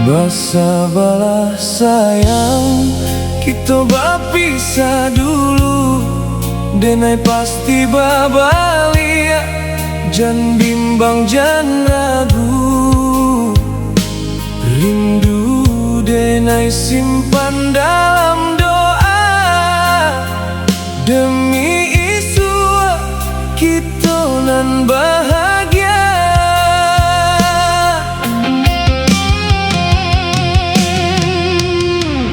Basa balas sayang, kita berpisah dulu. Denai pasti babalia, jan bimbang jan ragu. Rindu denai simpan dalam doa, demi isu kita nan bahagia.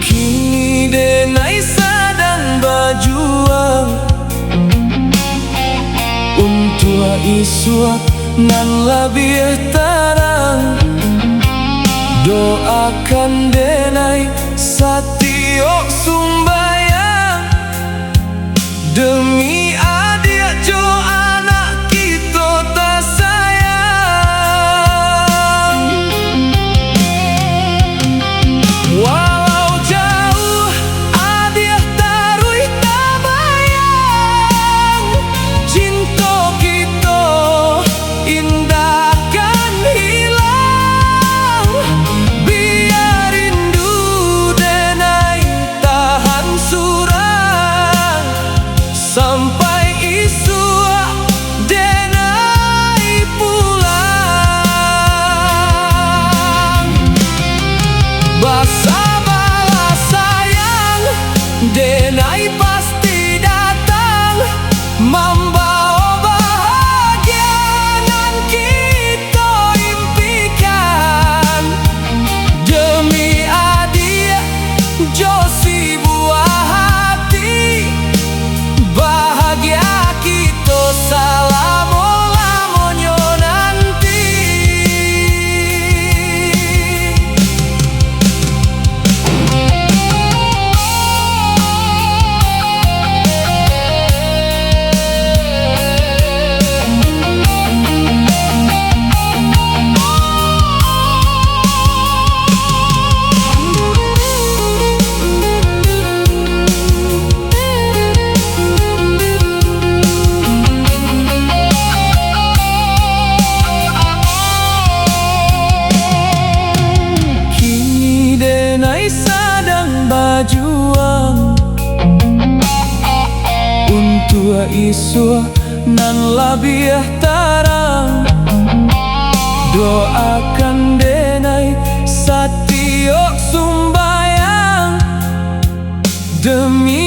Kini denai sadang berjuang untuk isu nan lebih terang. Doakan denai satiok sumbayang, demi adik jo anak kita tak sayang. Walau jauh adik taruh tak bayang, cinta kita indah kan hilang. Biar rindu denai tahan surang, sampai isu denai pulang. Basa balas sayang, denai pasti datang, membawa bahagia nan kita impikan. Demi adik Josi buah hati, bahagia kita selama-lamanya nanti. Kini denai sadang berjuang untuk isu nan lebih terang. Doakan denai satiok sumbayang, demi